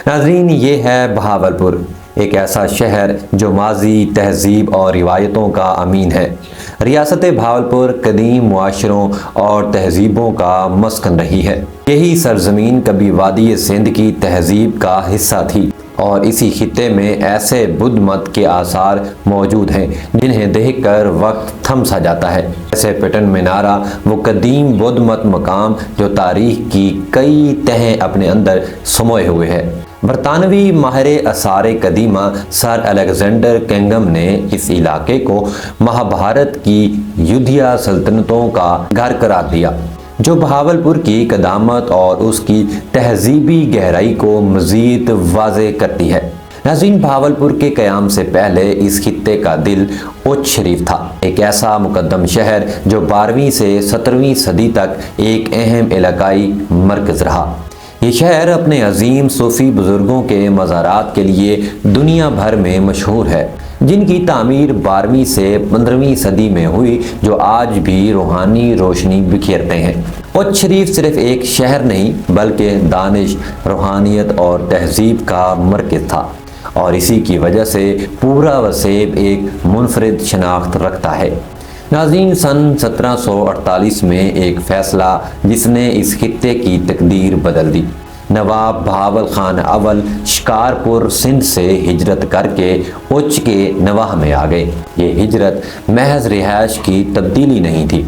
ناظرین، یہ ہے بہاولپور، ایک ایسا شہر جو ماضی، تہذیب اور روایتوں کا امین ہے۔ ریاست بہاولپور قدیم معاشروں اور تہذیبوں کا مسکن رہی ہے۔ یہی سرزمین کبھی وادی سندھ کی تہذیب کا حصہ تھی، اور اسی خطے میں ایسے بدھ مت کے آثار موجود ہیں جنہیں دیکھ کر وقت تھم سا جاتا ہے، جیسے پیٹن مینارہ، وہ قدیم بدھ مت مقام جو تاریخ کی کئی تہیں اپنے اندر سموئے ہوئے ہے۔ برطانوی ماہر آثار قدیمہ سر الیگزینڈر کنگھم نے اس علاقے کو مہابھارت کی یودھیا سلطنتوں کا گھر قرار دیا، جو بہاولپور کی قدامت اور اس کی تہذیبی گہرائی کو مزید واضح کرتی ہے۔ ناظرین، بہاولپور کے قیام سے پہلے اس خطے کا دل اچ شریف تھا، ایک ایسا مقدم شہر جو 12ویں سے 17ویں صدی تک ایک اہم علاقائی مرکز رہا۔ یہ شہر اپنے عظیم صوفی بزرگوں کے مزارات کے لیے دنیا بھر میں مشہور ہے، جن کی تعمیر 12ویں سے 15ویں صدی میں ہوئی، جو آج بھی روحانی روشنی بکھیرتے ہیں۔ اچ شریف صرف ایک شہر نہیں بلکہ دانش، روحانیت اور تہذیب کا مرکز تھا، اور اسی کی وجہ سے پورا وسیب ایک منفرد شناخت رکھتا ہے۔ ناظرین، سن 1748 میں ایک فیصلہ جس نے اس خطے کی تقدیر بدل دی۔ نواب بہاول خان اول شکارپور سندھ سے ہجرت کر کے اچ کے نواح میں آ گئے۔ یہ ہجرت محض رہائش کی تبدیلی نہیں تھی،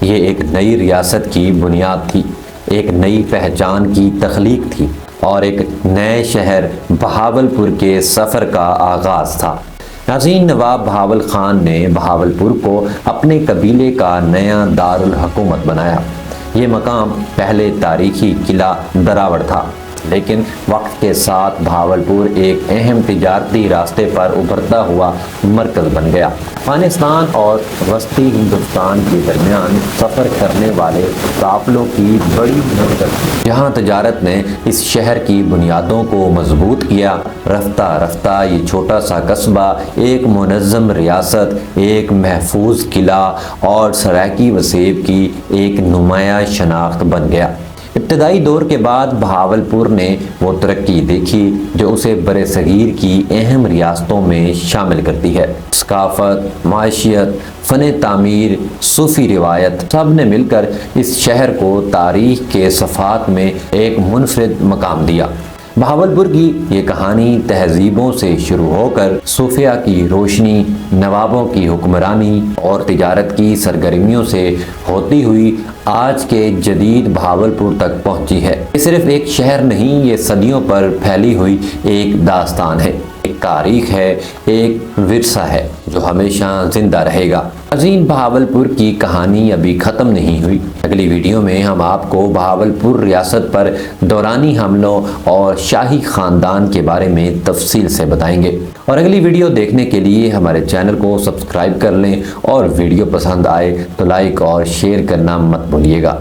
یہ ایک نئی ریاست کی بنیاد تھی، ایک نئی پہچان کی تخلیق تھی، اور ایک نئے شہر بہاولپور کے سفر کا آغاز تھا۔ ناظرین، نواب بہاول خان نے بہاولپور کو اپنے قبیلے کا نیا دارالحکومت بنایا۔ یہ مقام پہلے تاریخی قلعہ دراوڑ تھا، لیکن وقت کے ساتھ بہاولپور ایک اہم تجارتی راستے پر ابھرتا ہوا مرکز بن گیا۔ افغانستان اور وسطی ہندوستان کے درمیان سفر کرنے والے قافلوں کی بڑی مرکز، جہاں تجارت نے اس شہر کی بنیادوں کو مضبوط کیا۔ رفتہ رفتہ یہ چھوٹا سا قصبہ ایک منظم ریاست، ایک محفوظ قلعہ اور سرائیکی وسیب کی ایک نمایاں شناخت بن گیا۔ ابتدائی دور کے بعد بہاولپور نے وہ ترقی دیکھی جو اسے برصغیر کی اہم ریاستوں میں شامل کرتی ہے۔ ثقافت، معیشت، فن تعمیر، صوفی روایت، سب نے مل کر اس شہر کو تاریخ کے صفحات میں ایک منفرد مقام دیا۔ بہاولپور کی یہ کہانی تہذیبوں سے شروع ہو کر صوفیہ کی روشنی، نوابوں کی حکمرانی اور تجارت کی سرگرمیوں سے ہوتی ہوئی آج کے جدید بہاولپور تک پہنچی ہے۔ یہ صرف ایک شہر نہیں، یہ صدیوں پر پھیلی ہوئی ایک داستان ہے، ایک تاریخ ہے، ایک ورثہ ہے جو ہمیشہ زندہ رہے گا۔ عظیم بہاولپور کی کہانی ابھی ختم نہیں ہوئی۔ اگلی ویڈیو میں ہم آپ کو بہاولپور ریاست پر دورانی حملوں اور شاہی خاندان کے بارے میں تفصیل سے بتائیں گے، اور اگلی ویڈیو دیکھنے کے لیے ہمارے چینل کو سبسکرائب کر لیں، اور ویڈیو پسند آئے تو لائک اور شیئر کرنا مت بھولیے گا۔